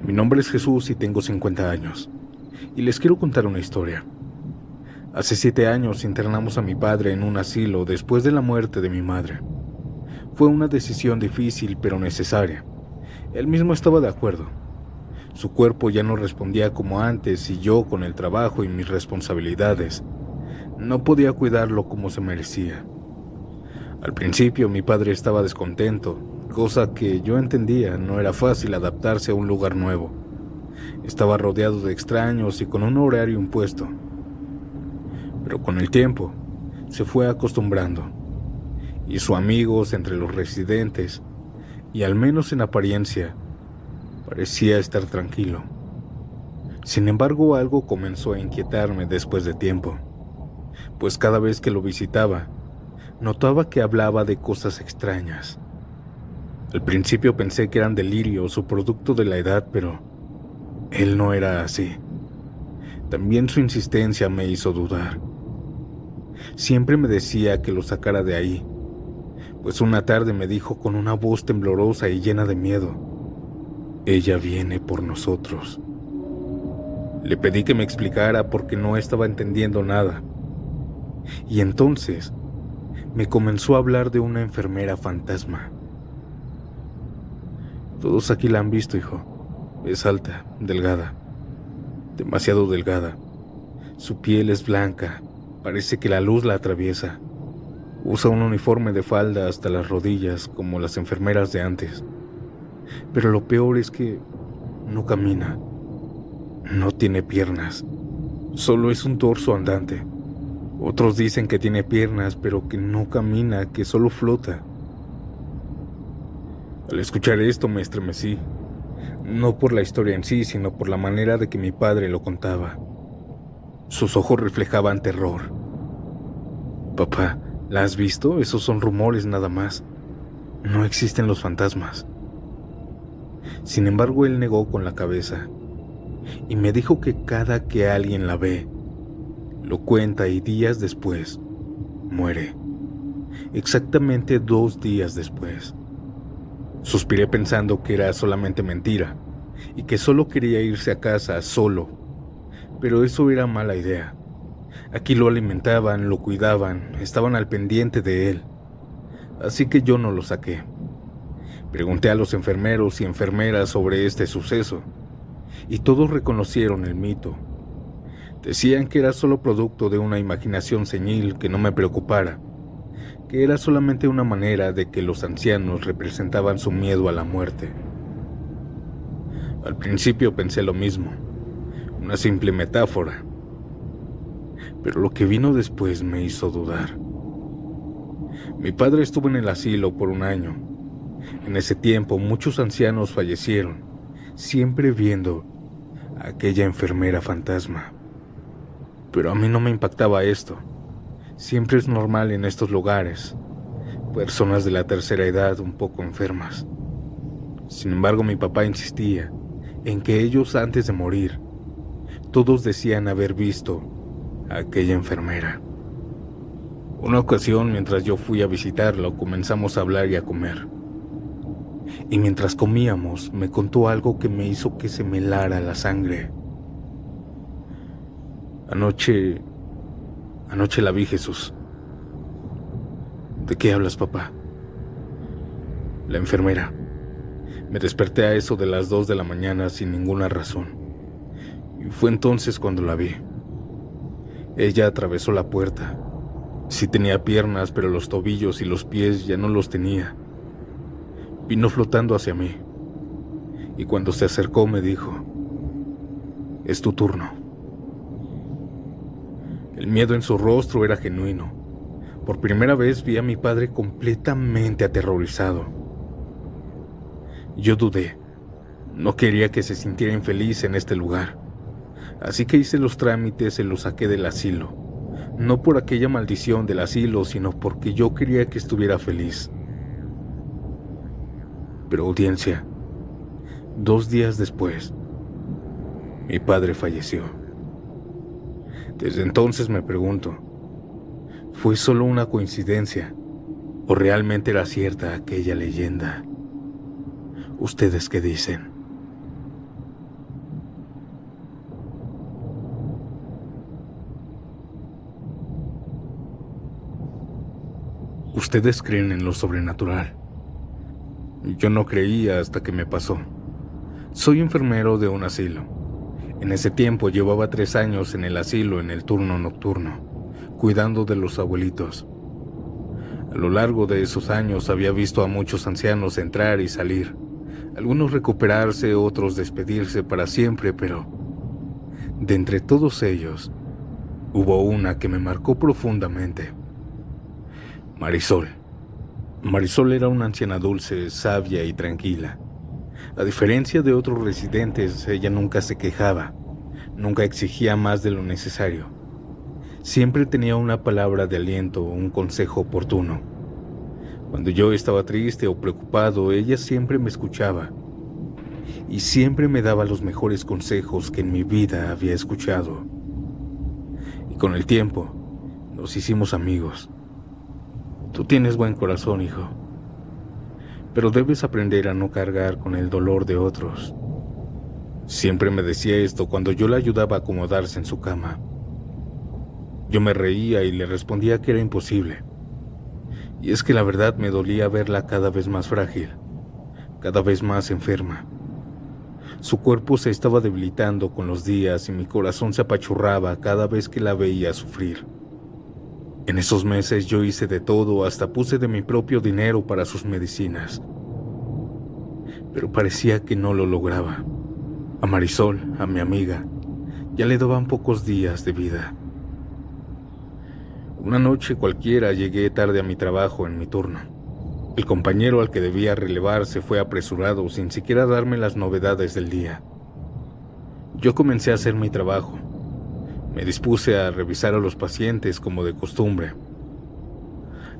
Mi nombre es Jesús y tengo 50 años, y les quiero contar una historia. Hace 7 años internamos a mi padre en un asilo después de la muerte de mi madre. Fue una decisión difícil pero necesaria. Él mismo estaba de acuerdo. Su cuerpo ya no respondía como antes y yo, con el trabajo y mis responsabilidades, no podía cuidarlo como se merecía. Al principio mi padre estaba descontento, cosa que yo entendía. No era fácil adaptarse a un lugar nuevo. Estaba rodeado de extraños y con un horario impuesto. Pero con el tiempo se fue acostumbrando. Hizo amigos entre los residentes y, al menos en apariencia, parecía estar tranquilo. Sin embargo, algo comenzó a inquietarme después de tiempo, pues cada vez que lo visitaba, notaba que hablaba de cosas extrañas. Al principio pensé que eran delirios o producto de la edad, pero él no era así. También su insistencia me hizo dudar. Siempre me decía que lo sacara de ahí, pues una tarde me dijo con una voz temblorosa y llena de miedo: "Ella viene por nosotros". Le pedí que me explicara porque no estaba entendiendo nada. Y entonces me comenzó a hablar de una enfermera fantasma. Todos aquí la han visto, hijo. Es alta, delgada, demasiado delgada. Su piel es blanca, parece que la luz la atraviesa. Usa un uniforme de falda hasta las rodillas, como las enfermeras de antes. Pero lo peor es que no camina, no tiene piernas, solo es un torso andante. Otros dicen que tiene piernas, pero que no camina, que solo flota. Al escuchar esto me estremecí, no por la historia en sí, sino por la manera de que mi padre lo contaba. Sus ojos reflejaban terror. "Papá, ¿la has visto? Esos son rumores nada más. No existen los fantasmas". Sin embargo, él negó con la cabeza y me dijo que cada que alguien la ve, lo cuenta y días después muere. Exactamente 2 días después. Suspiré pensando que era solamente mentira y que solo quería irse a casa solo, pero eso era mala idea. Aquí lo alimentaban, lo cuidaban, estaban al pendiente de él, así que yo no lo saqué. Pregunté a los enfermeros y enfermeras sobre este suceso, y todos reconocieron el mito. Decían que era solo producto de una imaginación senil, que no me preocupara, que era solamente una manera de que los ancianos representaban su miedo a la muerte. Al principio pensé lo mismo, una simple metáfora, pero lo que vino después me hizo dudar. Mi padre estuvo en el asilo por 1 año. En ese tiempo muchos ancianos fallecieron, siempre viendo a aquella enfermera fantasma. Pero a mí no me impactaba esto. Siempre es normal en estos lugares, personas de la tercera edad un poco enfermas. Sin embargo, mi papá insistía en que ellos, antes de morir, todos decían haber visto a aquella enfermera. Una ocasión, mientras yo fui a visitarlo, comenzamos a hablar y a comer. Y mientras comíamos, me contó algo que me hizo que se me helara la sangre. Anoche la vi, Jesús". "¿De qué hablas, papá?". "La enfermera. Me desperté a eso de las 2 de la mañana sin ninguna razón. Y fue entonces cuando la vi. Ella atravesó la puerta. Sí tenía piernas, pero los tobillos y los pies ya no los tenía. Vino flotando hacia mí. Y cuando se acercó me dijo: 'Es tu turno'". El miedo en su rostro era genuino. Por primera vez vi a mi padre completamente aterrorizado. Yo dudé. No quería que se sintiera infeliz en este lugar. Así que hice los trámites y lo saqué del asilo. No por aquella maldición del asilo, sino porque yo quería que estuviera feliz. Pero, audiencia, 2 días después, mi padre falleció. Desde entonces me pregunto, ¿fue solo una coincidencia o realmente era cierta aquella leyenda? ¿Ustedes qué dicen? Ustedes creen en lo sobrenatural. Yo no creía hasta que me pasó. Soy enfermero de un asilo. En ese tiempo llevaba 3 años en el asilo en el turno nocturno, cuidando de los abuelitos. A lo largo de esos años había visto a muchos ancianos entrar y salir, algunos recuperarse, otros despedirse para siempre, pero de entre todos ellos, hubo una que me marcó profundamente. Marisol. Marisol era una anciana dulce, sabia y tranquila. A diferencia de otros residentes, ella nunca se quejaba, nunca exigía más de lo necesario. Siempre tenía una palabra de aliento o un consejo oportuno. Cuando yo estaba triste o preocupado, ella siempre me escuchaba y siempre me daba los mejores consejos que en mi vida había escuchado. Y con el tiempo, nos hicimos amigos. Tú tienes buen corazón, hijo, pero debes aprender a no cargar con el dolor de otros. Siempre me decía esto cuando yo la ayudaba a acomodarse en su cama. Yo me reía y le respondía que era imposible. Y es que la verdad me dolía verla cada vez más frágil, cada vez más enferma. Su cuerpo se estaba debilitando con los días y mi corazón se apachurraba cada vez que la veía sufrir. En esos meses yo hice de todo, hasta puse de mi propio dinero para sus medicinas. Pero parecía que no lo lograba. A Marisol, a mi amiga, ya le daban pocos días de vida. Una noche cualquiera llegué tarde a mi trabajo en mi turno. El compañero al que debía relevar se fue apresurado sin siquiera darme las novedades del día. Yo comencé a hacer mi trabajo. Me dispuse a revisar a los pacientes como de costumbre.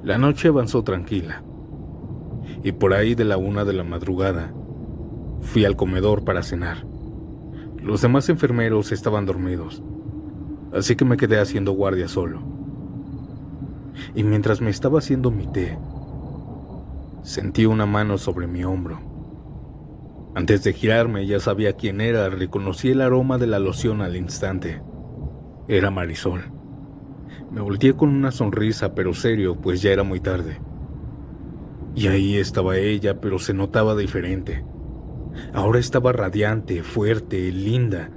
La noche avanzó tranquila. Y por ahí de la 1 de la madrugada, fui al comedor para cenar. Los demás enfermeros estaban dormidos, así que me quedé haciendo guardia solo. Y mientras me estaba haciendo mi té, sentí una mano sobre mi hombro. Antes de girarme ya sabía quién era, reconocí el aroma de la loción al instante. Era Marisol. Me volteé con una sonrisa, pero serio, pues ya era muy tarde. Y ahí estaba ella, pero se notaba diferente. Ahora estaba radiante, fuerte, linda,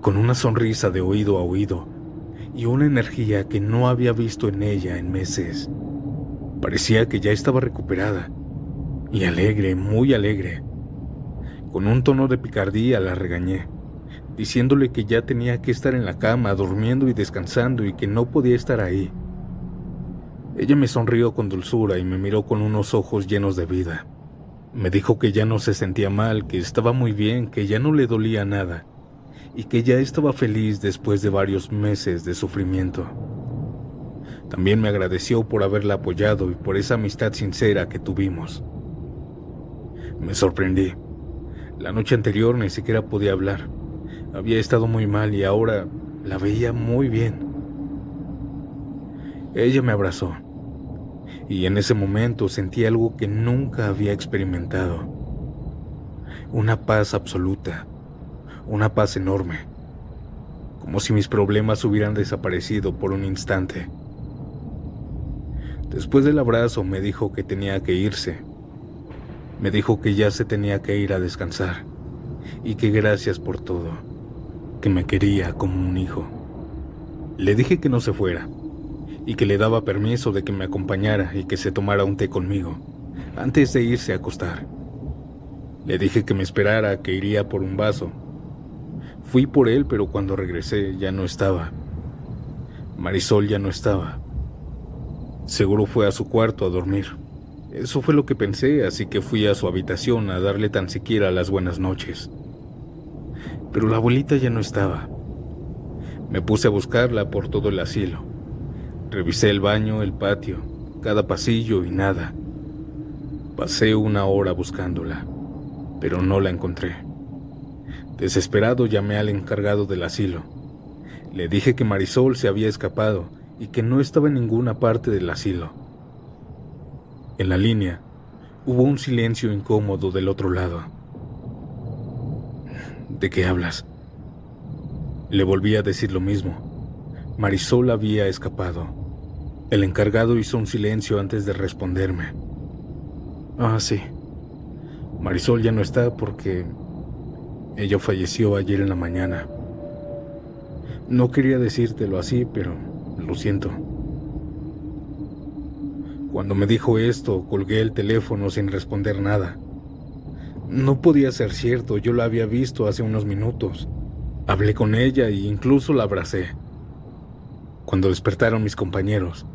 con una sonrisa de oído a oído y una energía que no había visto en ella en meses. Parecía que ya estaba recuperada y alegre, muy alegre. Con un tono de picardía la regañé, diciéndole que ya tenía que estar en la cama, durmiendo y descansando y que no podía estar ahí. Ella me sonrió con dulzura y me miró con unos ojos llenos de vida. Me dijo que ya no se sentía mal, que estaba muy bien, que ya no le dolía nada y que ya estaba feliz después de varios meses de sufrimiento. También me agradeció por haberla apoyado y por esa amistad sincera que tuvimos. Me sorprendí. La noche anterior ni siquiera podía hablar. Había estado muy mal y ahora la veía muy bien. Ella me abrazó y en ese momento sentí algo que nunca había experimentado. Una paz absoluta, una paz enorme, como si mis problemas hubieran desaparecido por un instante. Después del abrazo me dijo que tenía que irse. Me dijo que ya se tenía que ir a descansar y que gracias por todo, que me quería como un hijo. Le dije que no se fuera y que le daba permiso de que me acompañara y que se tomara un té conmigo antes de irse a acostar. Le dije que me esperara, que iría por un vaso. Fui por él, pero cuando regresé ya no estaba. Marisol ya no estaba. Seguro fue a su cuarto a dormir. Eso fue lo que pensé, así que fui a su habitación a darle tan siquiera las buenas noches. Pero la abuelita ya no estaba. Me puse a buscarla por todo el asilo. Revisé el baño, el patio, cada pasillo y nada. Pasé 1 hora buscándola, pero no la encontré. Desesperado llamé al encargado del asilo. Le dije que Marisol se había escapado y que no estaba en ninguna parte del asilo. En la línea hubo un silencio incómodo del otro lado. ¿De qué hablas? Le volví a decir lo mismo. Marisol había escapado. El encargado hizo un silencio antes de responderme. Ah, sí. Marisol ya no está porque ella falleció ayer en la mañana. No quería decírtelo así, pero lo siento. Cuando me dijo esto, colgué el teléfono sin responder nada. No podía ser cierto, yo la había visto hace unos minutos. Hablé con ella e incluso la abracé. Cuando despertaron mis compañeros,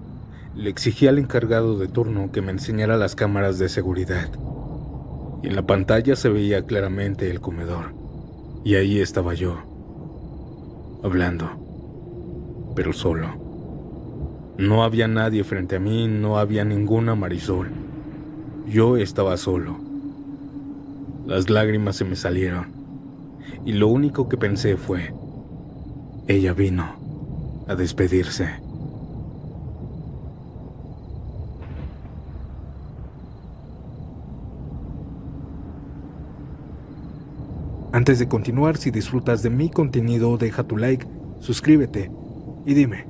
le exigí al encargado de turno que me enseñara las cámaras de seguridad. Y en la pantalla se veía claramente el comedor. Y ahí estaba yo, hablando, pero solo. No había nadie frente a mí, no había ninguna Marisol. Yo estaba solo. Las lágrimas se me salieron, y lo único que pensé fue, ella vino a despedirse. Antes de continuar, si disfrutas de mi contenido, deja tu like, suscríbete y dime,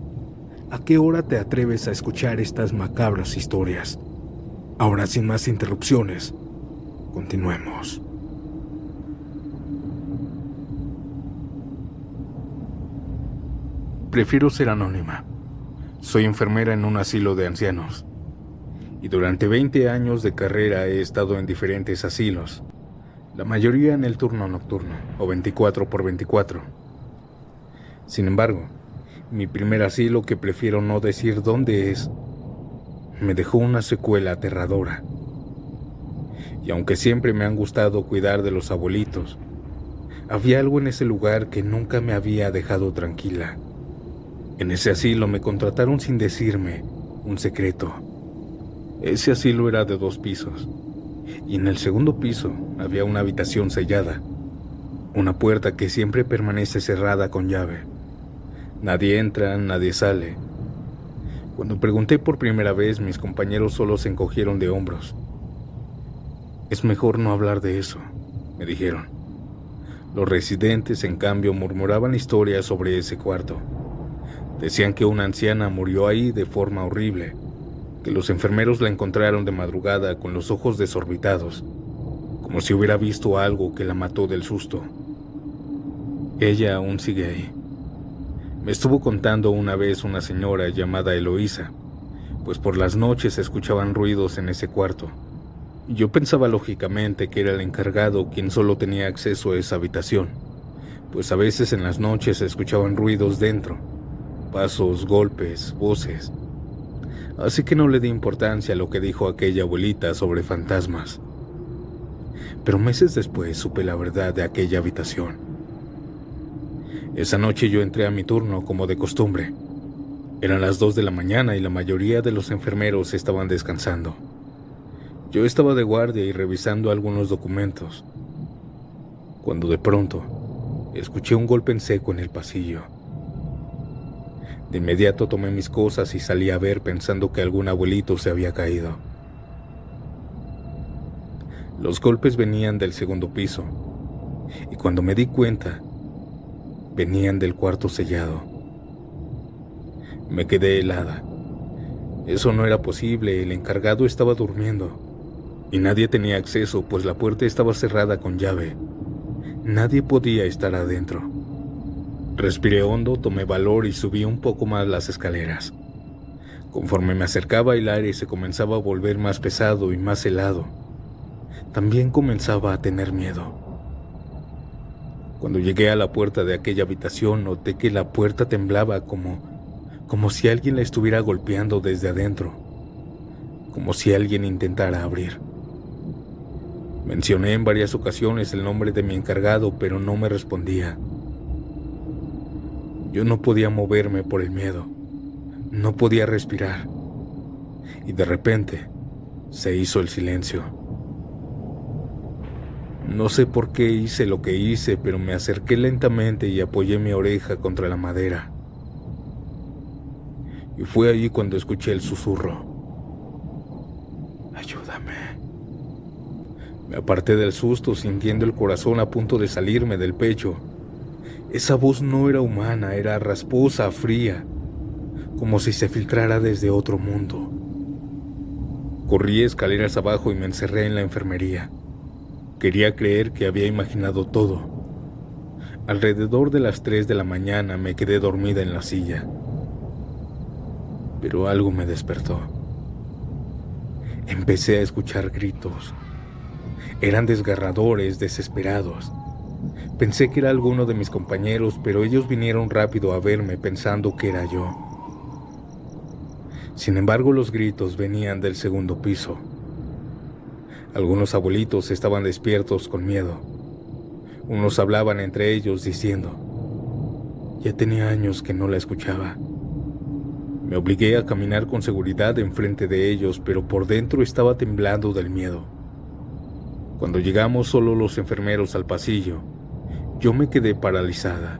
¿a qué hora te atreves a escuchar estas macabras historias? Ahora, sin más interrupciones, continuemos. Prefiero ser anónima. Soy enfermera en un asilo de ancianos. Y durante 20 años de carrera he estado en diferentes asilos. La mayoría en el turno nocturno, o 24x24. Sin embargo, mi primer asilo, que prefiero no decir dónde es, me dejó una secuela aterradora. Y aunque siempre me han gustado cuidar de los abuelitos, había algo en ese lugar que nunca me había dejado tranquila. En ese asilo me contrataron sin decirme un secreto. Ese asilo era de 2 pisos, y en el segundo piso había una habitación sellada, una puerta que siempre permanece cerrada con llave. Nadie entra, nadie sale. Cuando pregunté por primera vez, mis compañeros solo se encogieron de hombros. Es mejor no hablar de eso, me dijeron. Los residentes, en cambio, murmuraban historias sobre ese cuarto. Decían que una anciana murió ahí de forma horrible, que los enfermeros la encontraron de madrugada con los ojos desorbitados, como si hubiera visto algo que la mató del susto. Ella aún sigue ahí. Me estuvo contando una vez una señora llamada Eloísa, pues por las noches se escuchaban ruidos en ese cuarto. Yo pensaba lógicamente que era el encargado quien solo tenía acceso a esa habitación, pues a veces en las noches se escuchaban ruidos dentro, pasos, golpes, voces. Así que no le di importancia a lo que dijo aquella abuelita sobre fantasmas. Pero meses después supe la verdad de aquella habitación. Esa noche yo entré a mi turno como de costumbre. Eran las 2 de la mañana y la mayoría de los enfermeros estaban descansando. Yo estaba de guardia y revisando algunos documentos, cuando de pronto escuché un golpe en seco en el pasillo. De inmediato tomé mis cosas y salí a ver, pensando que algún abuelito se había caído. Los golpes venían del segundo piso, y cuando me di cuenta, venían del cuarto sellado. Me quedé helada. Eso no era posible, el encargado estaba durmiendo, y nadie tenía acceso, pues la puerta estaba cerrada con llave. Nadie podía estar adentro. Respiré hondo, tomé valor y subí un poco más las escaleras. Conforme me acercaba, el aire se comenzaba a volver más pesado y más helado. También comenzaba a tener miedo. Cuando llegué a la puerta de aquella habitación, noté que la puerta temblaba como si alguien la estuviera golpeando desde adentro, como si alguien intentara abrir. Mencioné en varias ocasiones el nombre de mi encargado, pero no me respondía. Yo no podía moverme por el miedo, no podía respirar, y de repente se hizo el silencio. No sé por qué hice lo que hice, pero me acerqué lentamente y apoyé mi oreja contra la madera. Y fue allí cuando escuché el susurro. Ayúdame. Me aparté del susto, sintiendo el corazón a punto de salirme del pecho. Esa voz no era humana, era rasposa, fría, como si se filtrara desde otro mundo. Corrí escaleras abajo y me encerré en la enfermería. Quería creer que había imaginado todo. Alrededor de las 3 de la mañana me quedé dormida en la silla. Pero algo me despertó. Empecé a escuchar gritos. Eran desgarradores, desesperados. Pensé que era alguno de mis compañeros, pero ellos vinieron rápido a verme pensando que era yo. Sin embargo, los gritos venían del segundo piso. Algunos abuelitos estaban despiertos con miedo. Unos hablaban entre ellos diciendo: ya tenía años que no la escuchaba. Me obligué a caminar con seguridad enfrente de ellos, pero por dentro estaba temblando del miedo. Cuando llegamos solo los enfermeros al pasillo, yo me quedé paralizada.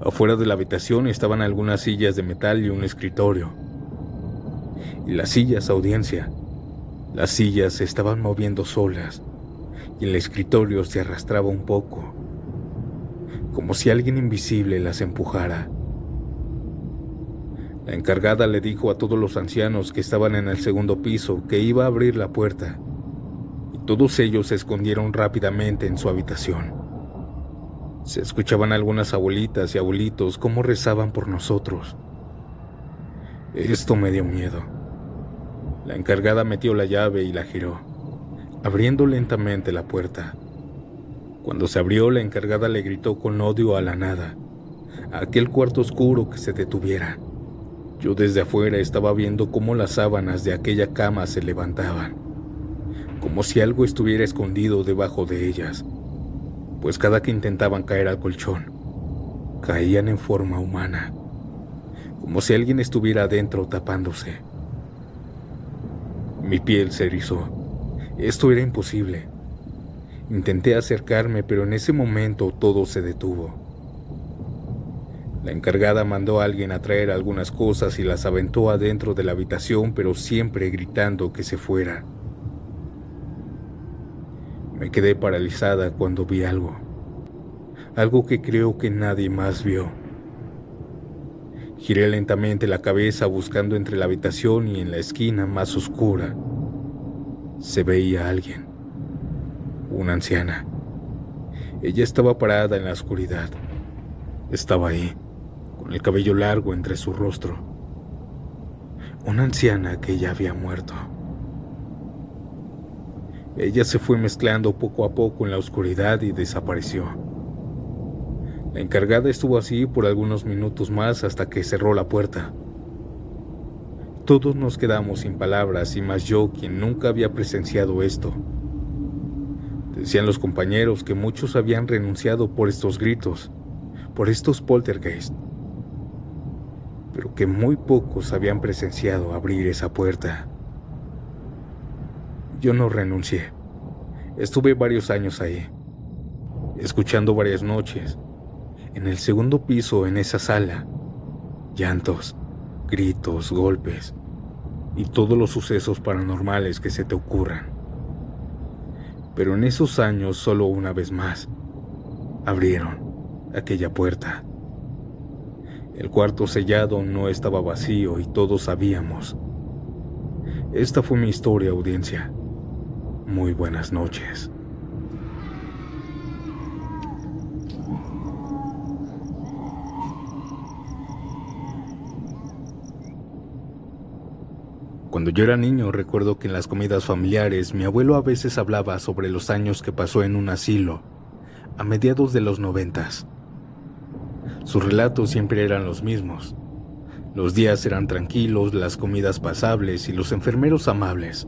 Afuera de la habitación estaban algunas sillas de metal y un escritorio. Y las sillas, audiencia, las sillas se estaban moviendo solas y el escritorio se arrastraba un poco, como si alguien invisible las empujara. La encargada le dijo a todos los ancianos que estaban en el segundo piso que iba a abrir la puerta, y todos ellos se escondieron rápidamente en su habitación. Se escuchaban algunas abuelitas y abuelitos cómo rezaban por nosotros. Esto me dio miedo. La encargada metió la llave y la giró, abriendo lentamente la puerta. Cuando se abrió, la encargada le gritó con odio a la nada, a aquel cuarto oscuro, que se detuviera. Yo desde afuera estaba viendo cómo las sábanas de aquella cama se levantaban, como si algo estuviera escondido debajo de ellas, pues cada que intentaban caer al colchón, caían en forma humana, como si alguien estuviera adentro tapándose. Mi piel se erizó. Esto era imposible. Intenté acercarme, pero en ese momento todo se detuvo. La encargada mandó a alguien a traer algunas cosas y las aventó adentro de la habitación, pero siempre gritando que se fuera. Me quedé paralizada cuando vi algo que creo que nadie más vio. Giré lentamente la cabeza buscando entre la habitación y en la esquina más oscura. Se veía a alguien, una anciana. Ella estaba parada en la oscuridad. Estaba ahí, con el cabello largo entre su rostro. Una anciana que ya había muerto. Ella se fue mezclando poco a poco en la oscuridad y desapareció. La encargada estuvo así por algunos minutos más hasta que cerró la puerta. Todos nos quedamos sin palabras, y más yo, quien nunca había presenciado esto. Decían los compañeros que muchos habían renunciado por estos gritos, por estos poltergeist, pero que muy pocos habían presenciado abrir esa puerta. Yo no renuncié. Estuve varios años ahí, escuchando varias noches, en el segundo piso, en esa sala, llantos, gritos, golpes y todos los sucesos paranormales que se te ocurran. Pero en esos años, solo una vez más, abrieron aquella puerta. El cuarto sellado no estaba vacío y todos sabíamos. Esta fue mi historia, audiencia. Muy buenas noches. Cuando yo era niño, recuerdo que en las comidas familiares mi abuelo a veces hablaba sobre los años que pasó en un asilo a mediados de los 90. Sus relatos siempre eran los mismos. Los días eran tranquilos, las comidas pasables y los enfermeros amables.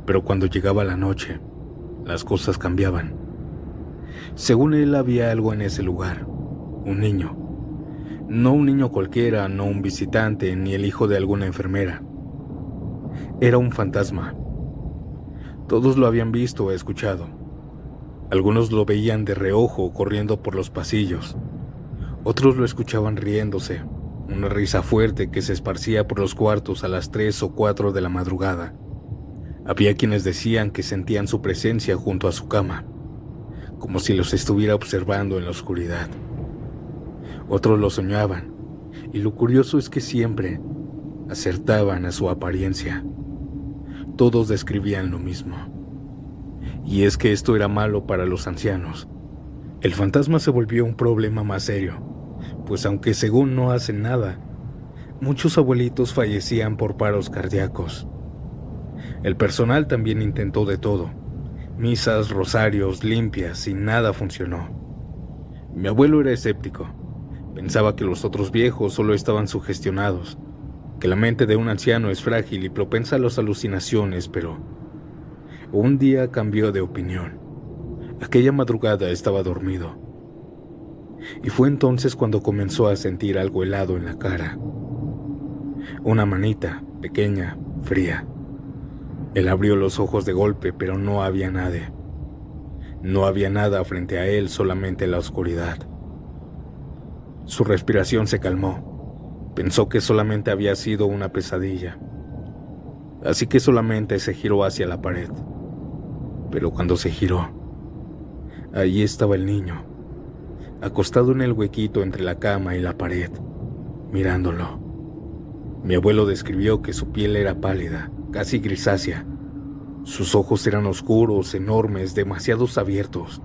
Pero cuando llegaba la noche, las cosas cambiaban. Según él, había algo en ese lugar, un niño. No un niño cualquiera, no un visitante, ni el hijo de alguna enfermera. Era un fantasma. Todos lo habían visto o escuchado. Algunos lo veían de reojo corriendo por los pasillos. Otros lo escuchaban riéndose, una risa fuerte que se esparcía por los cuartos a las 3 o 4 de la madrugada. Había quienes decían que sentían su presencia junto a su cama, como si los estuviera observando en la oscuridad. Otros lo soñaban, y lo curioso es que siempre acertaban a su apariencia. Todos describían lo mismo. Y es que esto era malo para los ancianos. El fantasma se volvió un problema más serio, pues aunque según no hacen nada, muchos abuelitos fallecían por paros cardíacos. El personal también intentó de todo, misas, rosarios, limpias, y nada funcionó. Mi abuelo era escéptico, pensaba que los otros viejos solo estaban sugestionados, que la mente de un anciano es frágil y propensa a las alucinaciones, pero un día cambió de opinión. Aquella madrugada estaba dormido, y fue entonces cuando comenzó a sentir algo helado en la cara. Una manita, pequeña, fría. Él abrió los ojos de golpe, pero no había nadie. No había nada frente a él, solamente la oscuridad. Su respiración se calmó. Pensó que solamente había sido una pesadilla. Así que solamente se giró hacia la pared. Pero cuando se giró, allí estaba el niño, acostado en el huequito entre la cama y la pared, mirándolo. Mi abuelo describió que su piel era pálida, casi grisácea. Sus ojos eran oscuros, enormes, demasiado abiertos.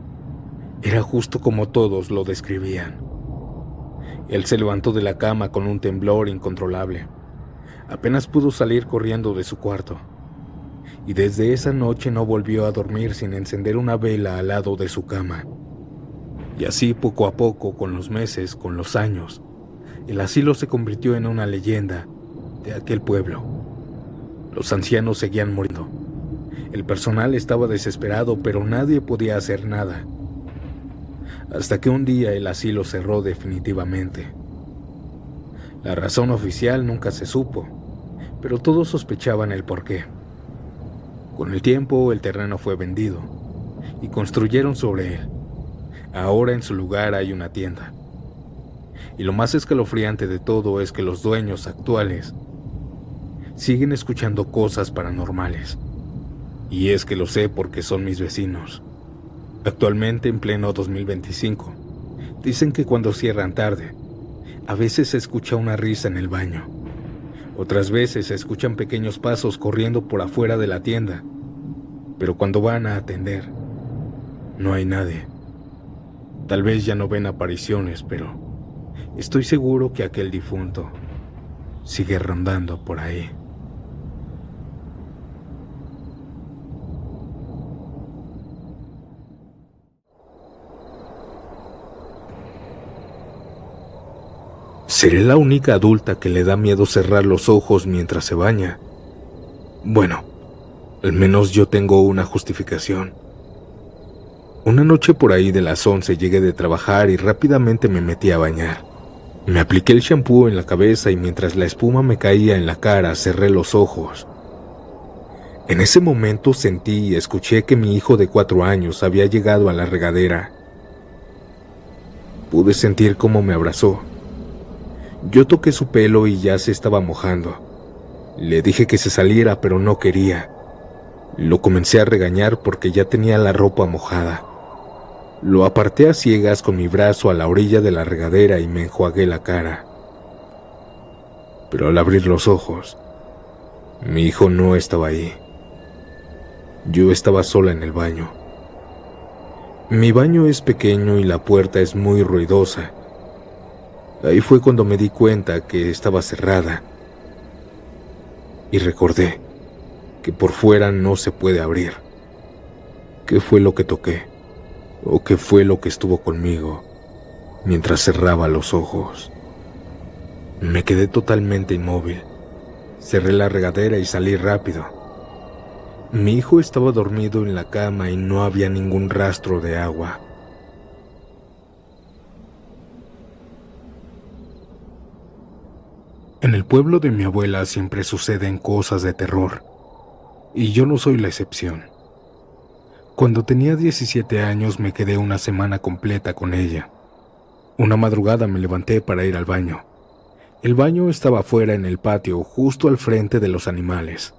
Era justo como todos lo describían. Él se levantó de la cama con un temblor incontrolable. Apenas pudo salir corriendo de su cuarto. Y desde esa noche no volvió a dormir sin encender una vela al lado de su cama. Y así poco a poco, con los meses, con los años, el asilo se convirtió en una leyenda de aquel pueblo. Los ancianos seguían muriendo. El personal estaba desesperado, pero nadie podía hacer nada. Hasta que un día el asilo cerró definitivamente. La razón oficial nunca se supo, pero todos sospechaban el porqué. Con el tiempo, el terreno fue vendido y construyeron sobre él. Ahora en su lugar hay una tienda. Y lo más escalofriante de todo es que los dueños actuales siguen escuchando cosas paranormales. Y es que lo sé porque son mis vecinos. Actualmente, en pleno 2025, dicen que cuando cierran tarde, a veces se escucha una risa en el baño. Otras veces se escuchan pequeños pasos corriendo por afuera de la tienda, pero cuando van a atender, no hay nadie. Tal vez ya no ven apariciones, pero estoy seguro que aquel difunto sigue rondando por ahí. ¿Seré la única adulta que le da miedo cerrar los ojos mientras se baña? Bueno, al menos yo tengo una justificación. Una noche por ahí de las 11 llegué de trabajar y rápidamente me metí a bañar. Me apliqué el shampoo en la cabeza y mientras la espuma me caía en la cara cerré los ojos. En ese momento sentí y escuché que mi hijo de 4 años había llegado a la regadera. Pude sentir cómo me abrazó. Yo toqué su pelo y ya se estaba mojando. Le dije que se saliera, pero no quería. Lo comencé a regañar porque ya tenía la ropa mojada. Lo aparté a ciegas con mi brazo a la orilla de la regadera y me enjuagué la cara. Pero al abrir los ojos, mi hijo no estaba ahí. Yo estaba sola en el baño. Mi baño es pequeño y la puerta es muy ruidosa. Ahí fue cuando me di cuenta que estaba cerrada. Y recordé que por fuera no se puede abrir. ¿Qué fue lo que toqué? ¿O qué fue lo que estuvo conmigo mientras cerraba los ojos? Me quedé totalmente inmóvil. Cerré la regadera y salí rápido. Mi hijo estaba dormido en la cama y no había ningún rastro de agua. En el pueblo de mi abuela siempre suceden cosas de terror, y yo no soy la excepción. Cuando tenía 17 años me quedé una semana completa con ella. Una madrugada me levanté para ir al baño. El baño estaba afuera en el patio, justo al frente de los animales.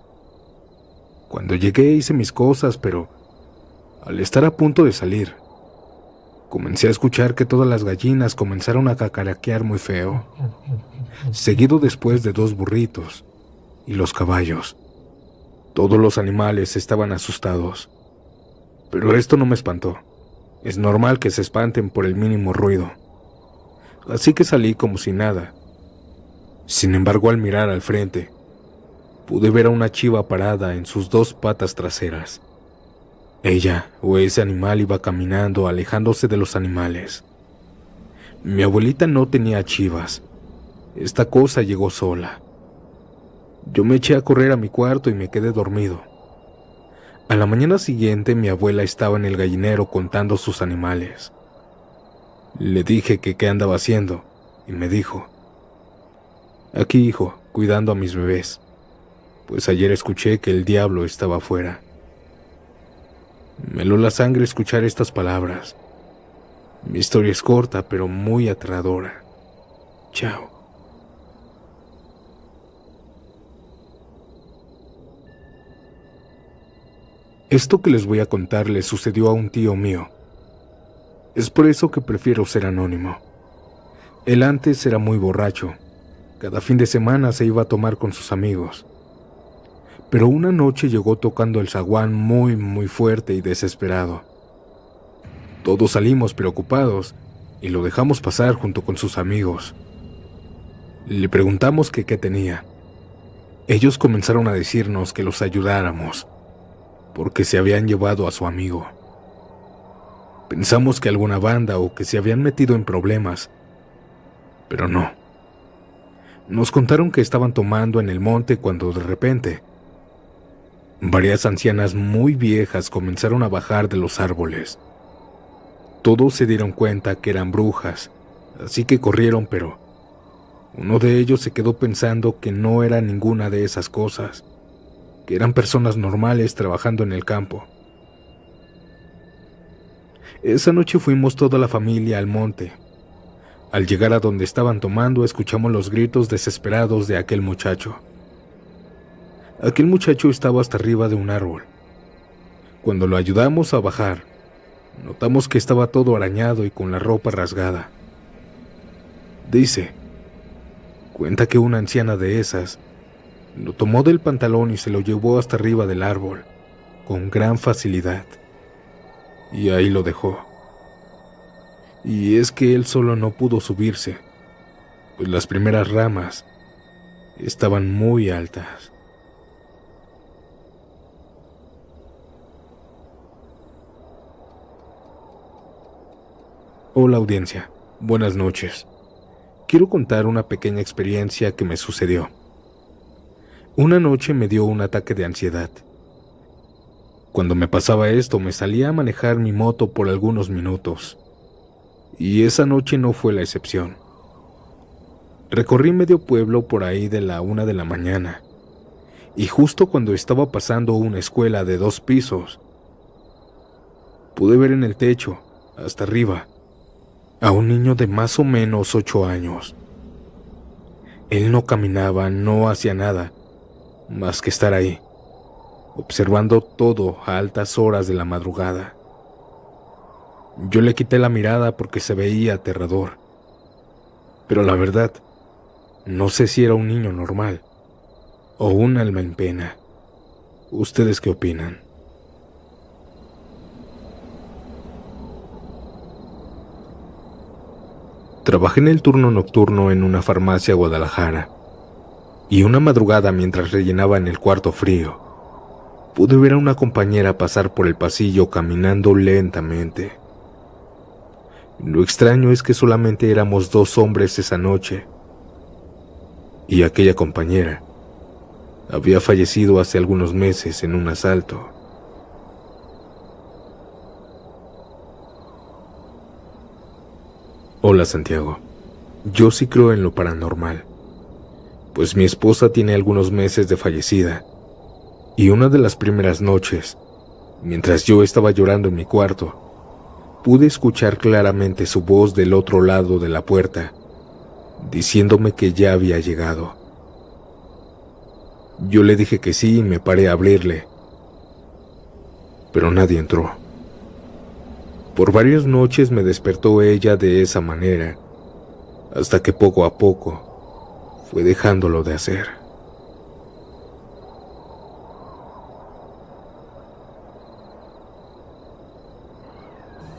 Cuando llegué hice mis cosas, pero al estar a punto de salir, Comencé a escuchar que todas las gallinas comenzaron a cacaraquear muy feo, seguido después de 2 burritos y los caballos. Todos los animales estaban asustados, pero esto no me espantó. Es normal que se espanten por el mínimo ruido, así que salí como si nada. Sin embargo, al mirar al frente, pude ver a una chiva parada en sus 2 patas traseras. Ella o ese animal iba caminando, alejándose de los animales. Mi abuelita no tenía chivas. Esta cosa llegó sola. Yo me eché a correr a mi cuarto y me quedé dormido. A la mañana siguiente, mi abuela estaba en el gallinero contando sus animales. Le dije que qué andaba haciendo y me dijo: aquí, hijo, cuidando a mis bebés, pues ayer escuché que el diablo estaba afuera. Me heló la sangre escuchar estas palabras. Mi historia es corta, pero muy aterradora. Chao. Esto que les voy a contar le sucedió a un tío mío. Es por eso que prefiero ser anónimo. Él antes era muy borracho. Cada fin de semana se iba a tomar con sus amigos. Pero una noche llegó tocando el zaguán muy fuerte y desesperado. Todos salimos preocupados y lo dejamos pasar junto con sus amigos. Le preguntamos que qué tenía. Ellos comenzaron a decirnos que los ayudáramos, porque se habían llevado a su amigo. Pensamos que alguna banda o que se habían metido en problemas, pero no. Nos contaron que estaban tomando en el monte cuando de repente varias ancianas muy viejas comenzaron a bajar de los árboles. Todos se dieron cuenta que eran brujas, así que corrieron, pero uno de ellos se quedó pensando que no era ninguna de esas cosas, que eran personas normales trabajando en el campo. Esa noche fuimos toda la familia al monte. Al llegar a donde estaban tomando, escuchamos los gritos desesperados de aquel muchacho. Aquel muchacho estaba hasta arriba de un árbol. Cuando lo ayudamos a bajar, notamos que estaba todo arañado y con la ropa rasgada. Cuenta que una anciana de esas lo tomó del pantalón y se lo llevó hasta arriba del árbol, con gran facilidad. Y ahí lo dejó. Y es que él solo no pudo subirse, pues las primeras ramas estaban muy altas. Hola audiencia, buenas noches. Quiero contar una pequeña experiencia que me sucedió. Una noche me dio un ataque de ansiedad. Cuando me pasaba esto, me salía a manejar mi moto por algunos minutos. Y esa noche no fue la excepción. Recorrí medio pueblo por ahí de la 1 de la mañana. Y justo cuando estaba pasando una escuela de 2 pisos, pude ver en el techo, hasta arriba, a un niño de más o menos 8 años. Él no caminaba, no hacía nada, más que estar ahí, observando todo a altas horas de la madrugada. Yo le quité la mirada porque se veía aterrador. Pero la verdad, no sé si era un niño normal o un alma en pena. ¿Ustedes qué opinan? Trabajé en el turno nocturno en una farmacia Guadalajara, y una madrugada mientras rellenaba en el cuarto frío, pude ver a una compañera pasar por el pasillo caminando lentamente. Lo extraño es que solamente éramos 2 hombres esa noche, y aquella compañera había fallecido hace algunos meses en un asalto. Hola Santiago, yo sí creo en lo paranormal, pues mi esposa tiene algunos meses de fallecida, y una de las primeras noches, mientras yo estaba llorando en mi cuarto, pude escuchar claramente su voz del otro lado de la puerta, diciéndome que ya había llegado. Yo le dije que sí y me paré a abrirle, pero nadie entró. Por varias noches me despertó ella de esa manera, hasta que poco a poco fue dejándolo de hacer.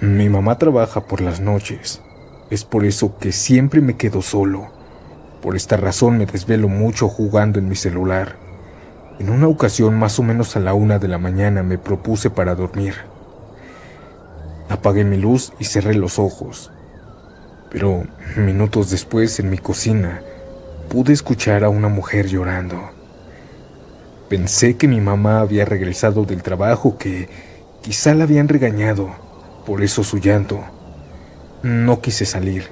Mi mamá trabaja por las noches. Es por eso que siempre me quedo solo. Por esta razón me desvelo mucho jugando en mi celular. En una ocasión, más o menos a la 1 de la mañana, me propuse para dormir. Apagué mi luz y cerré los ojos. Pero minutos después, en mi cocina, pude escuchar a una mujer llorando. Pensé que mi mamá había regresado del trabajo, que quizá la habían regañado, por eso su llanto. No quise salir,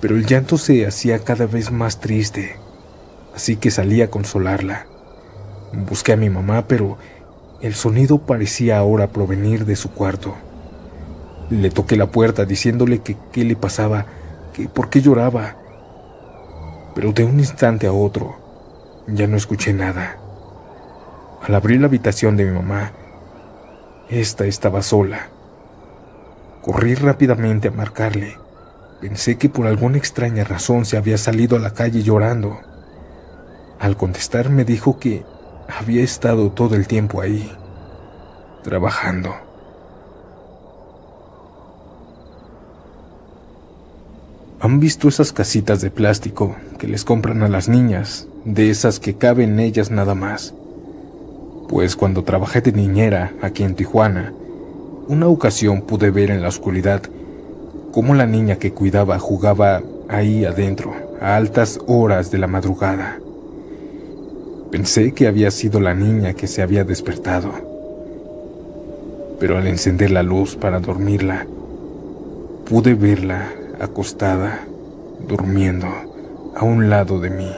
pero el llanto se hacía cada vez más triste, así que salí a consolarla. Busqué a mi mamá, pero el sonido parecía ahora provenir de su cuarto. Le toqué la puerta diciéndole que qué le pasaba, que por qué lloraba. Pero de un instante a otro, ya no escuché nada. Al abrir la habitación de mi mamá, esta estaba sola. Corrí rápidamente a marcarle. Pensé que por alguna extraña razón se había salido a la calle llorando. Al contestar me dijo que había estado todo el tiempo ahí, trabajando. ¿Han visto esas casitas de plástico que les compran a las niñas, de esas que caben en ellas nada más? Pues cuando trabajé de niñera aquí en Tijuana, una ocasión pude ver en la oscuridad cómo la niña que cuidaba jugaba ahí adentro a altas horas de la madrugada. Pensé que había sido la niña que se había despertado, pero al encender la luz para dormirla, pude verla acostada, durmiendo a un lado de mí.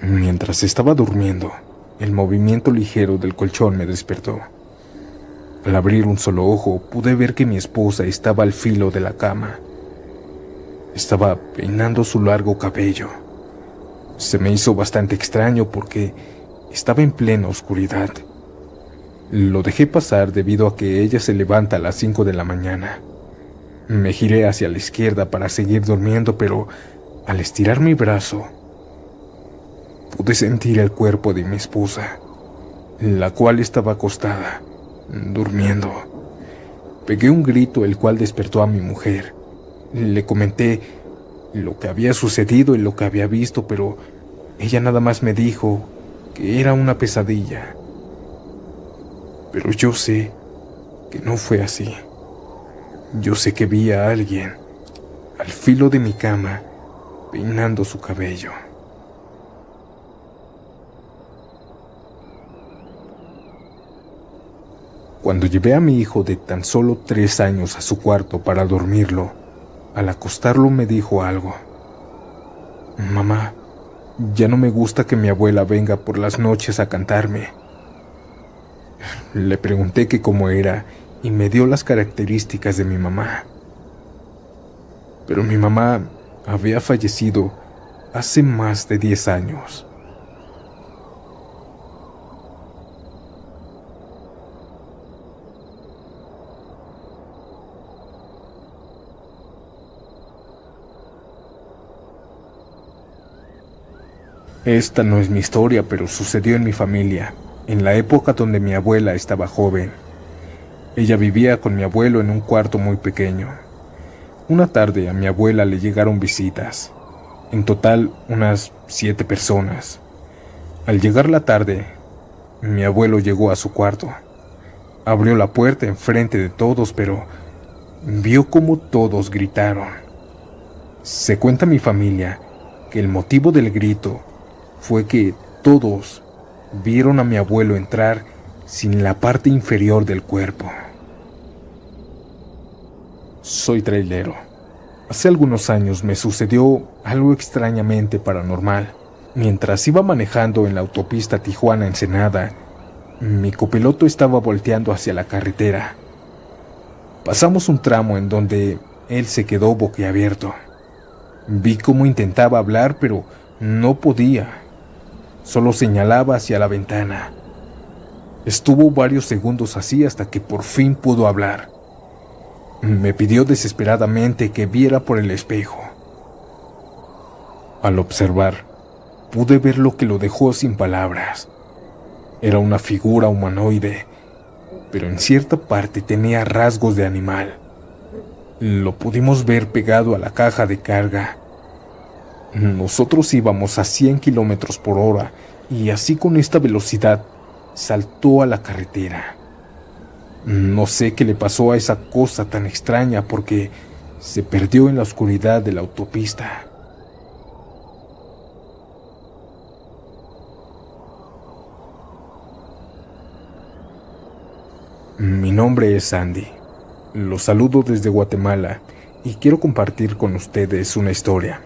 Mientras estaba durmiendo, el movimiento ligero del colchón me despertó. Al abrir un solo ojo, pude ver que mi esposa estaba al filo de la cama. Estaba peinando su largo cabello. Se me hizo bastante extraño porque estaba en plena oscuridad. Lo dejé pasar debido a que ella se levanta a las 5 de la mañana. Me giré hacia la izquierda para seguir durmiendo, pero al estirar mi brazo, pude sentir el cuerpo de mi esposa, la cual estaba acostada, durmiendo. Pegué un grito, el cual despertó a mi mujer. Le comenté lo que había sucedido y lo que había visto, pero ella nada más me dijo que era una pesadilla. Pero yo sé que no fue así. Yo sé que vi a alguien al filo de mi cama, peinando su cabello. Cuando llevé a mi hijo de tan solo 3 años a su cuarto para dormirlo, al acostarlo me dijo algo. Mamá, ya no me gusta que mi abuela venga por las noches a cantarme. Le pregunté que cómo era y me dio las características de mi mamá. Pero mi mamá había fallecido hace más de 10 años. Esta no es mi historia, pero sucedió en mi familia, en la época donde mi abuela estaba joven. Ella vivía con mi abuelo en un cuarto muy pequeño. Una tarde a mi abuela le llegaron visitas, en total unas 7 personas. Al llegar la tarde, mi abuelo llegó a su cuarto. Abrió la puerta enfrente de todos, pero vio cómo todos gritaron. Se cuenta mi familia que el motivo del grito fue que todos vieron a mi abuelo entrar sin la parte inferior del cuerpo. Soy trailero. Hace algunos años me sucedió algo extrañamente paranormal. Mientras iba manejando en la autopista Tijuana-Ensenada, mi copiloto estaba volteando hacia la carretera. Pasamos un tramo en donde él se quedó boquiabierto. Vi cómo intentaba hablar, pero no podía. Solo señalaba hacia la ventana. Estuvo varios segundos así hasta que por fin pudo hablar. Me pidió desesperadamente que viera por el espejo. Al observar, pude ver lo que lo dejó sin palabras. Era una figura humanoide, pero en cierta parte tenía rasgos de animal. Lo pudimos ver pegado a la caja de carga. Nosotros íbamos a 100 kilómetros por hora y así con esta velocidad saltó a la carretera. No sé qué le pasó a esa cosa tan extraña porque se perdió en la oscuridad de la autopista. Mi nombre es Andy. Los saludo desde Guatemala y quiero compartir con ustedes una historia.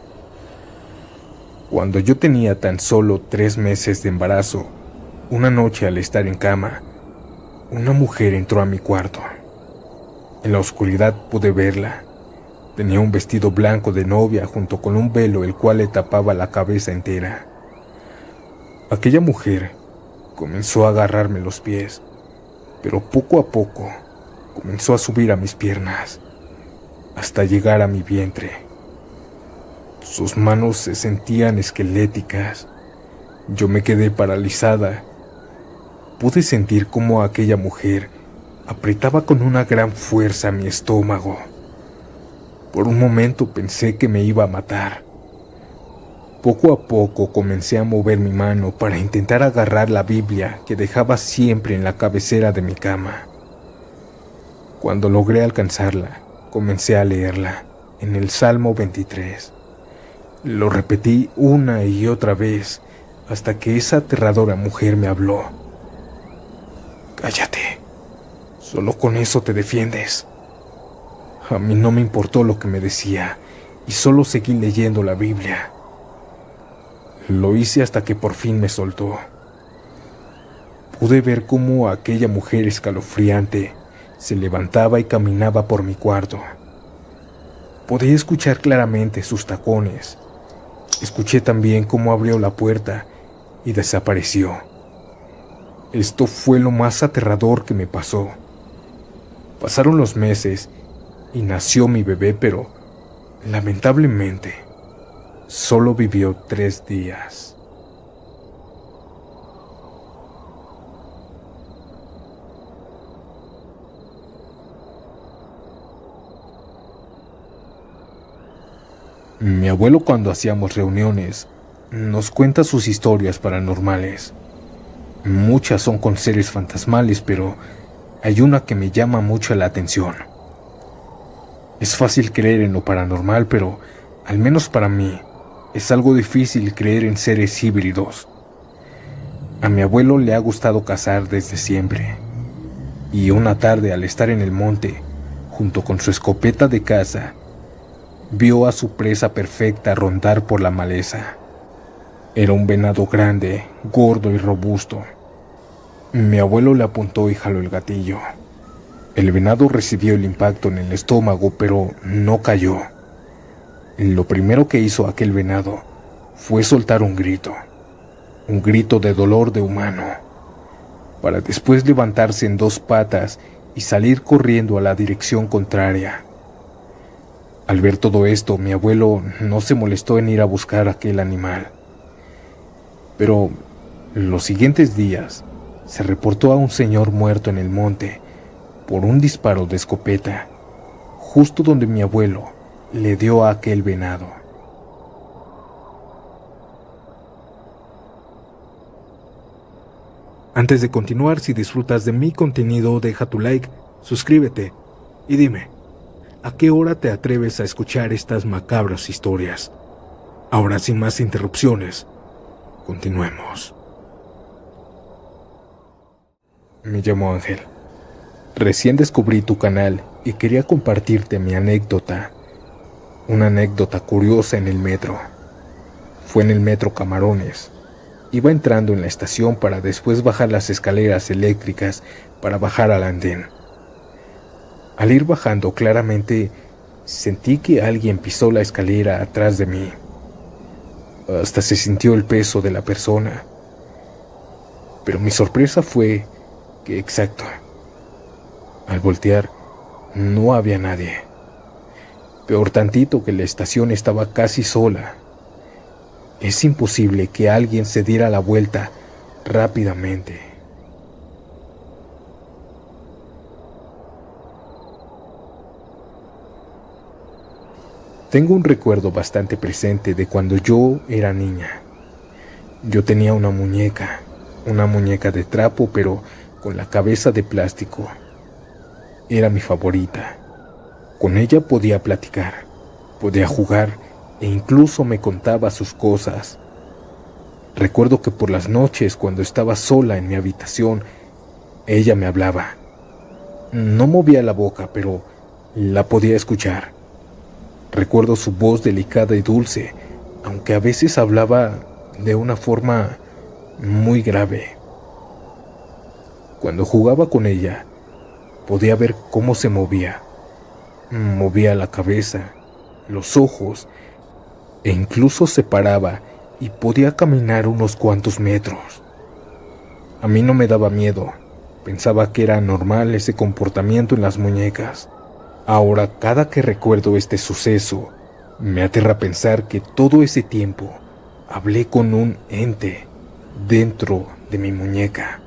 Cuando yo tenía tan solo 3 meses de embarazo, una noche al estar en cama, una mujer entró a mi cuarto. En la oscuridad pude verla. Tenía un vestido blanco de novia junto con un velo el cual le tapaba la cabeza entera. Aquella mujer comenzó a agarrarme los pies, pero poco a poco comenzó a subir a mis piernas, hasta llegar a mi vientre. Sus manos se sentían esqueléticas. Yo me quedé paralizada. Pude sentir cómo aquella mujer apretaba con una gran fuerza mi estómago. Por un momento pensé que me iba a matar. Poco a poco comencé a mover mi mano para intentar agarrar la Biblia que dejaba siempre en la cabecera de mi cama. Cuando logré alcanzarla, comencé a leerla en el Salmo 23. Lo repetí una y otra vez hasta que esa aterradora mujer me habló. Cállate, solo con eso te defiendes. A mí no me importó lo que me decía y solo seguí leyendo la Biblia. Lo hice hasta que por fin me soltó. Pude ver cómo aquella mujer escalofriante se levantaba y caminaba por mi cuarto. Podía escuchar claramente sus tacones. Escuché también cómo abrió la puerta y desapareció. Esto fue lo más aterrador que me pasó. Pasaron los meses y nació mi bebé, pero lamentablemente solo vivió 3 días. Mi abuelo, cuando hacíamos reuniones, nos cuenta sus historias paranormales. Muchas son con seres fantasmales, pero hay una que me llama mucho la atención. Es fácil creer en lo paranormal, pero al menos para mí es algo difícil creer en seres híbridos. A mi abuelo le ha gustado cazar desde siempre, y una tarde al estar en el monte, junto con su escopeta de caza, vio a su presa perfecta rondar por la maleza. Era un venado grande, gordo y robusto. Mi abuelo le apuntó y jaló el gatillo. El venado recibió el impacto en el estómago, pero no cayó. Lo primero que hizo aquel venado fue soltar un grito de dolor de humano, para después levantarse en 2 patas y salir corriendo a la dirección contraria. Al ver todo esto, mi abuelo no se molestó en ir a buscar aquel animal. Pero los siguientes días se reportó a un señor muerto en el monte por un disparo de escopeta, justo donde mi abuelo le dio a aquel venado. Antes de continuar, si disfrutas de mi contenido, deja tu like, suscríbete y dime, ¿a qué hora te atreves a escuchar estas macabras historias? Ahora, sin más interrupciones, continuemos. Me llamo Ángel. Recién descubrí tu canal y quería compartirte mi anécdota. Una anécdota curiosa en el metro. Fue en el metro Camarones. Iba entrando en la estación para después bajar las escaleras eléctricas para bajar al andén. Al ir bajando, claramente sentí que alguien pisó la escalera atrás de mí. Hasta se sintió el peso de la persona. Pero mi sorpresa fue que, exacto, al voltear no había nadie. Peor tantito que la estación estaba casi sola. Es imposible que alguien se diera la vuelta rápidamente. Tengo un recuerdo bastante presente de cuando yo era niña. Yo tenía una muñeca de trapo, pero con la cabeza de plástico. Era mi favorita. Con ella podía platicar, podía jugar e incluso me contaba sus cosas. Recuerdo que por las noches, cuando estaba sola en mi habitación, ella me hablaba. No movía la boca, pero la podía escuchar. Recuerdo su voz delicada y dulce, aunque a veces hablaba de una forma muy grave. Cuando jugaba con ella, podía ver cómo se movía. Movía la cabeza, los ojos, e incluso se paraba y podía caminar unos cuantos metros. A mí no me daba miedo, pensaba que era normal ese comportamiento en las muñecas. Ahora, cada que recuerdo este suceso, me aterra pensar que todo ese tiempo hablé con un ente dentro de mi muñeca.